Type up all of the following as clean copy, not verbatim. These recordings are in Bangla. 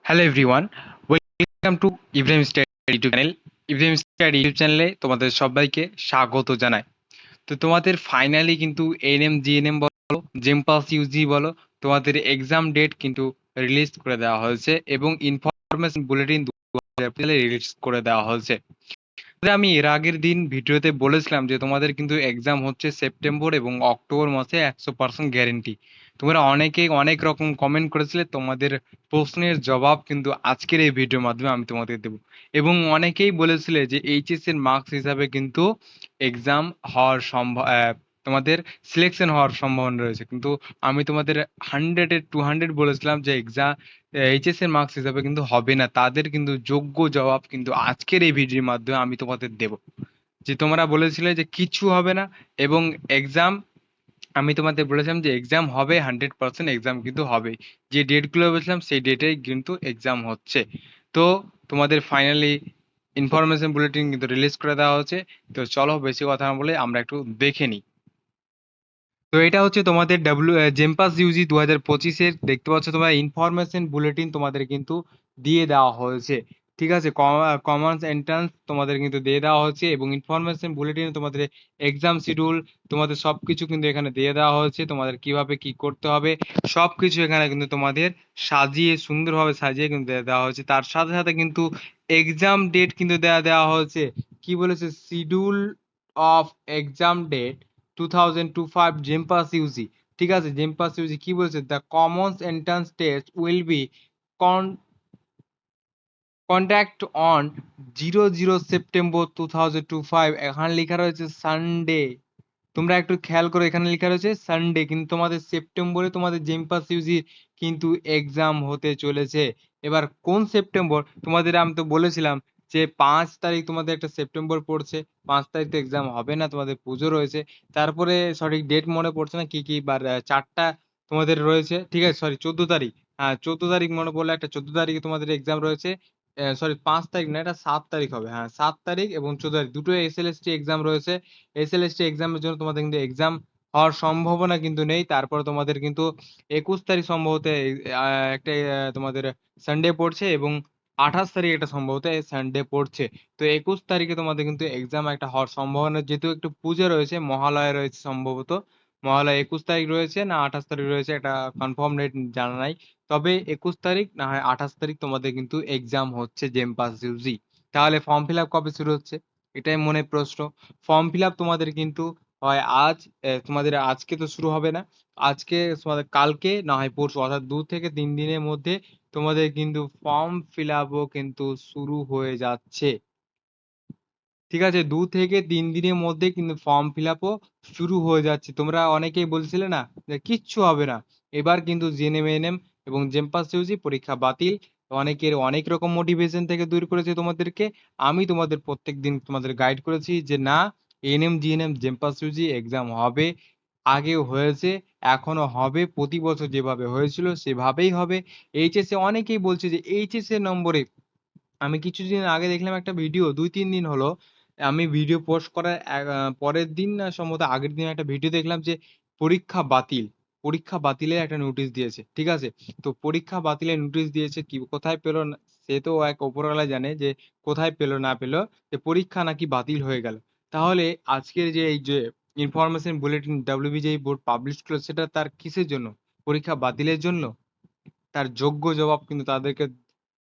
Hello everyone, welcome to Ibrahim study YouTube channel. Ibrahim study YouTube চ্যানেলে তোমাদের সবাইকে স্বাগত জানাই। তো তোমাদের ফাইনালি কিন্তু এএনএম জিএনএম বলো, জেমপাস ইউজি বলো, তোমাদের এক্সাম ডেট কিন্তু রিলিজ করে দেওয়া হয়েছে এবং ইনফরমেশন বুলেটিন 2025 রিলিজ করে দেওয়া হয়েছে। আমি এর আগের দিন ভিডিওতে বলেছিলাম যে তোমাদের কিন্তু এক্সাম হচ্ছে সেপ্টেম্বর এবং অক্টোবর মাসে 100% গ্যারেন্টি। তোমরা অনেকে অনেক রকম কমেন্ট করেছিলে, তোমাদের প্রশ্নের জবাব কিন্তু আজকের এই ভিডিওর মাধ্যমে আমি তোমাদের দেবো। এবং অনেকেই বলেছিলে যে এইচএস এর মার্কস হিসাবে কিন্তু এক্সাম হওয়ার তোমাদের সিলেকশন হওয়ার সম্ভাবনা রয়েছে, কিন্তু আমি তোমাদের 100-200 বলেছিলাম যে এক্সাম এইচএস এর মার্কস হিসাবে কিন্তু হবে না। তাদের কিন্তু যোগ্য জবাব কিন্তু আজকের এই ভিডিওর মাধ্যমে আমি তোমাদের দেব। যে তোমরা বলেছিলে যে কিছু হবে না এবং এক্সাম, আমি তোমাদের বলেছিলাম যে এক্সাম হবে, 100% এক্সাম কিন্তু হবে। যে ডেটগুলো বলেছিলাম সেই ডেটেই কিন্তু এক্সাম হচ্ছে। তো তোমাদের ফাইনালি ইনফরমেশন বুলেটিন কিন্তু রিলিজ করে দেওয়া হচ্ছে। তো চলো বেশি কথা না বলে আমরা একটু দেখে নিই। তো এটা হচ্ছে তোমাদের জেমপাস ইউজি 2025-এর, দেখতে পাচ্ছ তোমরা ইনফরমেশন বুলেটিন তোমাদের কিন্তু দিয়ে দেওয়া হয়েছে। ঠিক আছে, কমার্স এন্ট্রান্স তোমাদের কিন্তু দিয়ে দেওয়া হয়েছে এবং ইনফরমেশন বুলেটিনে তোমাদের এক্সাম শিডিউল, তোমাদের সবকিছু কিন্তু এখানে দিয়ে দেওয়া হয়েছে। তোমাদের কিভাবে কি করতে হবে সবকিছু এখানে কিন্তু তোমাদের সাজিয়ে, সুন্দরভাবে সাজিয়ে কিন্তু দিয়ে দেওয়া হয়েছে। তার সাথে সাথে কিন্তু এক্সাম ডেট কিন্তু দেওয়া দেওয়া হয়েছে। কি বলেছে? Schedule of exam date 2025 JENPAS UG. ঠিক আছে, জেমপাস ইউজি কি বলছে? The commons entrance test will be conduct on 00 September 2025। এখানে লেখা রয়েছে সানডে। তোমরা একটু খেয়াল করো, এখানে লেখা রয়েছে সানডে, কিন্তু তোমাদের সেপ্টেম্বরে তোমাদের জেমপাস ইউজি কিন্তু এক্সাম হতে চলেছে। এবার কোন সেপ্টেম্বর? তোমাদের আমি তো বলেছিলাম যে 5 তারিখ তোমাদের একটা সেপ্টেম্বর পড়ছে। 5 তারিখ তো এক্সাম হবে না, তোমাদের পুজো রয়েছে। তারপরে সঠিক ডেট মনে পড়ছে না কি কি বার, 4টা তোমাদের রয়েছে। ঠিক আছে, সরি 14 তারিখ। হ্যাঁ, 14 তারিখ মনে পড়লো, একটা 14 তারিখে তোমাদের এক্সাম রয়েছে। সরি 5 তারিখ না, এটা 7 তারিখ হবে। হ্যাঁ, 7 তারিখ এবং 14 তারিখ দুটো এসএলএসটি এক্সাম রয়েছে। এসএলএসটি এক্সামের জন্য তোমাদের কিন্তু এক্সাম হওয়ার সম্ভাবনা কিন্তু নেই। তারপর তোমাদের কিন্তু 21 তারিখ সম্ভবত একটা তোমাদের সানডে পড়ছে এবং 28 তারিখ একটা সম্ভবত সানডে পড়ছে। তো 21 তারিখে তোমাদের কিন্তু এক্সাম একটা হওয়ার সম্ভাবনা, যেহেতু একটু পুজো রয়েছে, মহালয়া রয়েছে সম্ভবত। মহালয়া 21 তারিখ রয়েছে না 28 তারিখ রয়েছে, এটা কনফার্ম ডেট জানা নাই। তবে 21 তারিখ না হয় 28 তারিখ তোমাদের কিন্তু এক্সাম হচ্ছে জেমপাস ইউজি। তাহলে ফর্ম ফিল আপ কবে শুরু হচ্ছে? এটাই মনে প্রশ্ন। ফর্ম ফিল আপ তোমাদের কিন্তু হয় আজ, তোমাদের আজকে তো শুরু হবে না, আজকে তোমাদের কালকে না হয় পরশু, অর্থাৎ 2 থেকে 3 দিনের মধ্যে তোমাদের কিন্তু ফর্ম ফিল আপও কিন্তু শুরু হয়ে যাচ্ছে। ঠিক আছে, 2 থেকে 3 দিনের মধ্যে কিন্তু ফর্ম ফিল আপও শুরু হয়ে যাচ্ছে। তোমরা অনেকেই বলছিলে না যে কিচ্ছু হবে না, এবার কিন্তু জিএনএম এবং জেমপাস ইউজি পরীক্ষা বাতিল। অনেকের অনেক রকম মোটিভেশন থেকে দূর করেছে তোমাদেরকে। আমি তোমাদের প্রত্যেকদিন তোমাদের গাইড করেছি যে না, এএনএম জিএনএম জেমপাস ইউজি এক্সাম হবে, আগেও হয়েছে, এখনো হবে, প্রতি বছর যেভাবে হয়েছিল সেভাবেই হবে। এইচএসে অনেকেই বলছে যে এইচএস এর নম্বরে, আমি কিছুদিন আগে দেখলাম একটা ভিডিও, 2-3 দিন হলো আমি ভিডিও পোস্ট করার পরের দিন না সম্ভবত আগের দিন একটা ভিডিও দেখলাম যে পরীক্ষা বাতিল, পরীক্ষা বাতিলের একটা নোটিশ দিয়েছে। ঠিক আছে, তো পরীক্ষা বাতিলের নোটিশ দিয়েছে, কি কোথায় পেলো সে তো এক ওপরওয়ালা জানে যে কোথায় পেলো না পেলো, যে পরীক্ষা নাকি বাতিল হয়ে গেল। তাহলে আজকের যে এই যে ইনফরমেশন বুলেটিন ডাব্লিউবিজিআই বোর্ড পাবলিশ করলো, সেটা তার কিসের জন্য? পরীক্ষা বাতিলের জন্য। তার যোগ্য জবাব কিন্তু তাদেরকে,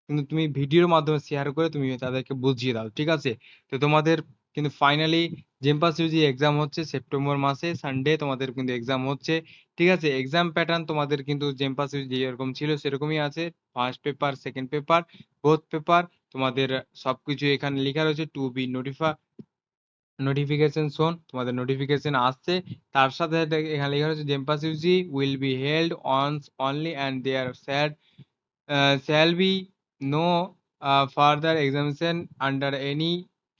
কিন্তু তুমি ভিডিওর মাধ্যমে শেয়ার করে তুমি তাদেরকে বুঝিয়ে দাও। ঠিক আছে, তো তোমাদের কিন্তু ফাইনালি জেমপাস ইউজি এক্সাম হচ্ছে সেপ্টেম্বর মাসে, সানডে তোমাদের কিন্তু এক্সাম হচ্ছে। ঠিক আছে, এক্সাম প্যাটার্ন তোমাদের কিন্তু জেমপাস ইউজি যেরকম ছিল সেরকমই আছে। First paper, second paper, both paper, তোমাদের সবকিছু এখানে লেখা রয়েছে। টু বি নোটিফিকেশন শোন, তোমাদের নোটিফিকেশন আসছে। তার সাথে সাথে এখানে লেখা রয়েছে JENPAS UG will be held once only and there shall be no further exemption under any,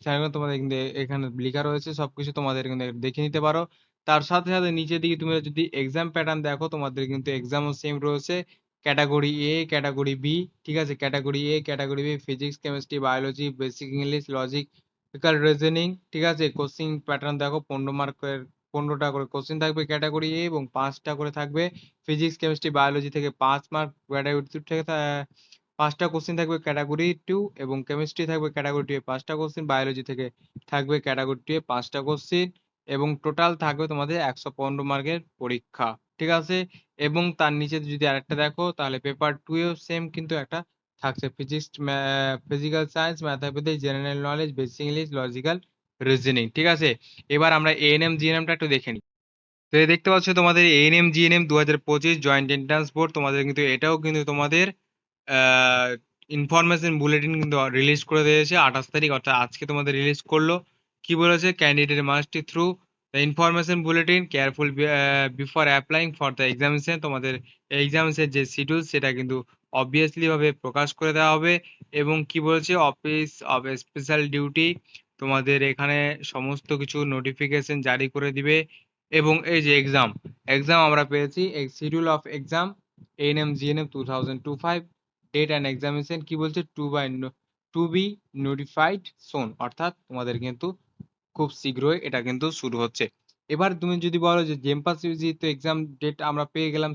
সেরকম তোমাদের কিন্তু এখানে লেখা রয়েছে সবকিছু, তোমাদের কিন্তু দেখে নিতে পারো। তার সাথে সাথে নিচের দিকে তুমি যদি এক্সাম প্যাটার্ন দেখো, তোমাদের কিন্তু এক্সামও সেম রয়েছে। Category A, category B. ঠিক আছে, category A, category B physics, chemistry, biology, basic English, logical reasoning. ঠিক আছে, কোশ্চিন প্যাটার্ন দেখো, 15 মার্কের 15টা করে কোশ্চিন থাকবে ক্যাটাগরি এ এবং 5টা করে থাকবে ফিজিক্স, কেমিস্ট্রি, বায়োলজি থেকে 5 মার্ক, গ্র্যাজুয়েট থেকে 5টা কোশ্চেন থাকবে ক্যাটাগরি 2 এবং কেমিস্ট্রি থাকবে ক্যাটাগরি 2 এ 5টা কোশ্চেন, বায়োলজি থেকে থাকবে ক্যাটাগরি 2 এ 5টা কোশ্চেন এবং টোটাল থাকবে তোমাদের 115 মার্কের পরীক্ষা। ঠিক আছে? এবং তার নিচে যদি আরেকটা দেখো তাহলে পেপার 2 এও সেম কিন্তু একটা থাকছে physics, physical science, mathematics, general knowledge, basic English, logical reasoning. ঠিক আছে? এবার আমরা এএনএম জিএনএমটা একটু দেখে নিই। তো এই দেখতে পাচ্ছ তোমাদের ANM GNM 2025 joint entrance board তোমাদের কিন্তু এটাও কিন্তু তোমাদের ইনফরমেশন বুলেটিন কিন্তু রিলিজ করে দিয়েছে 28 তারিখ, অর্থাৎ আজকে তোমাদের রিলিজ করলো। কি বলেছে? Candidate must through the information bulletin careful before applying for the examination. তোমাদের এক্সামিনেশন যে শিডিউল সেটা কিন্তু অবভিয়াসলি ভাবে প্রকাশ করে দেওয়া হবে। এবং কি বলেছে? অফিস অফ স্পেশাল ডিউটি তোমাদের এখানে সমস্ত কিছু নোটিফিকেশন জারি করে দিবে। এবং এই যে এক্সাম এক্সাম আমরা পেয়েছি schedule of exam ANM GNM 2025 date and examination কি বলছে? টু বি নোটিফাইড সোন, অর্থাৎ তোমাদের কিন্তু খুব শীঘ্রই এটা কিন্তু শুরু হচ্ছে। এবার তুমি যদি বলো যে জেমপাস ইউজি তো এক্সাম ডেট আমরা পেয়ে গেলাম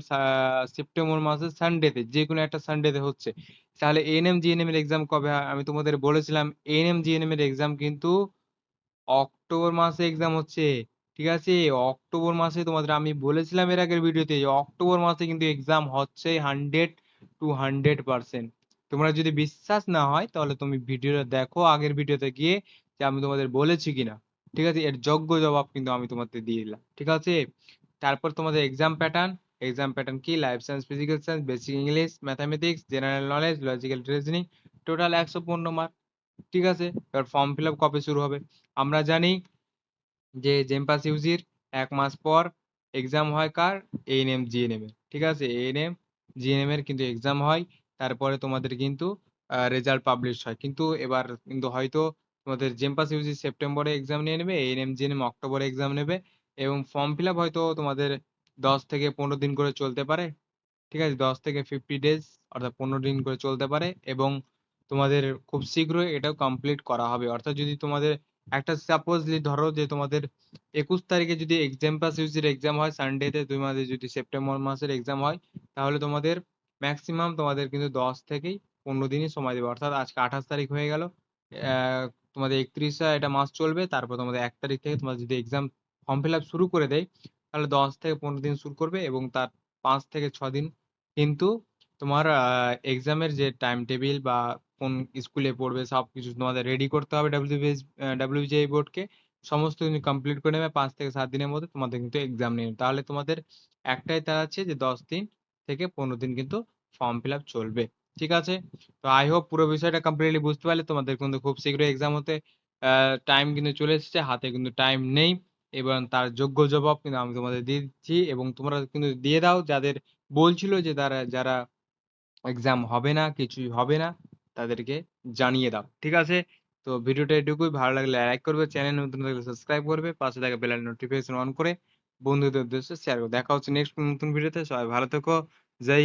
সেপ্টেম্বর মাসের সানডেতে, যে কোনো একটা সানডেতে হচ্ছে, তাহলে এএনএম জিএনএম এর এক্সাম কবে হয়? আমি তোমাদের বলেছিলাম এএনএম জিএনএম এর এক্সাম কিন্তু অক্টোবর মাসে এক্সাম হচ্ছে। ঠিক আছে? অক্টোবর মাসে তোমাদের আমি বলেছিলাম এর আগের ভিডিওতে যে অক্টোবর মাসে কিন্তু এক্সাম হচ্ছে 100% তোমরা যদি বিশ্বাস না হয় তাহলে তুমি ভিডিওটা দেখো আগের ভিডিওতে গিয়ে যে আমি তোমাদের বলেছি কিনা। ঠিক আছে? এর যোগ্য জবাব কিন্তু আমি তোমাদের দিয়ে দিলাম। ঠিক আছে? তারপর তোমাদের এক্সাম প্যাটার্ন কি? Life science, physical science, basic English, mathematics, general knowledge, logical reasoning, total 115 mark. ঠিক আছে? এবার ফর্ম ফিল আপ কবে শুরু হবে? আমরা জানি যে জেমপাস ইউজির 1 মাস পর এক্সাম হয় কার? এএনএম জিএনএম এর। ঠিক আছে? এএনএম জিএনএম এর কিন্তু এক্সাম হয়, তারপরে তোমাদের কিন্তু রেজাল্ট পাবলিশ হয়। কিন্তু এবার কিন্তু হয়তো তোমাদের জেমপাস ইউজি সেপ্টেম্বরে এক্সাম নিয়ে নেবে, এএনএম জিএনএম অক্টোবরে এক্সাম নেবে এবং ফর্ম ফিল আপ হয়তো তোমাদের 10 থেকে 15 দিন করে চলতে পারে। ঠিক আছে? 10 থেকে 50 ডেজ, অর্থাৎ 15 দিন করে চলতে পারে এবং তোমাদের খুব শীঘ্রই এটাও কমপ্লিট করা হবে। অর্থাৎ যদি তোমাদের একটা সাপোজলি ধরো যে তোমাদের 21 তারিখে যদি এক্সাম পাস ইউজির এক্সাম হয় সানডেতে, তোমাদের যদি সেপ্টেম্বর মাসের এক্সাম হয় তাহলে তোমাদের ম্যাক্সিমাম তোমাদের কিন্তু 10 থেকে 15 দিনই সময় দেবে। অর্থাৎ আজকে 28 তারিখ হয়ে গেল, আহ, তোমাদের 31 এটা মাস চলবে, তারপর তোমাদের 1 তারিখ থেকে তোমাদের যদি এক্সাম ফর্ম ফিল আপ শুরু করে দেয় তাহলে 10 থেকে 15 দিন শুরু করবে এবং তার 5 থেকে 6 দিন কিন্তু তোমার এক্সামের যে টাইম টেবিল বা কোন স্কুলে পড়বে সবকিছু তোমাদের রেডি করতে হবে ডাব্লিউবিজিআই বোর্ডকে। সমস্ত কিছু কমপ্লিট করে নেবে 5 থেকে 7 দিনের মধ্যে তোমাদের কিন্তু এক্সাম নেবে। তাহলে তোমাদের একটাই তার আছে যে 10 দিন থেকে 15 দিন কিন্তু ফর্ম ফিল আপ চলবে। ঠিক আছে? তো আই হোপ পুরো বিষয়টা কমপ্লিটলি বুঝতে পারলে। তোমাদের কিন্তু খুব শীঘ্রই এক্সাম হতে টাইম কিন্তু চলে এসেছে, হাতে কিন্তু টাইম নেই এবং তার যোগ্য জবাব কিন্তু আমি তোমাদের দিয়ে দিচ্ছি এবং তোমরা কিন্তু দিয়ে দাও যাদের বলছিল যে তারা যারা এক্সাম হবে না, কিছুই হবে না, তাদেরকে জানিয়ে দাও। ঠিক আছে? তো ভিডিওটা এটুকুই। ভালো লাগলে লাইক করবে, চ্যানেল নতুন থাকলে সাবস্ক্রাইব করবে, পাশে থাকা বেল নোটিফিকেশন অন করে বন্ধুদের উদ্দেশ্যে শেয়ার করবে। দেখা হচ্ছে নেক্সট নতুন ভিডিওতে। সবাই ভালো থেকো,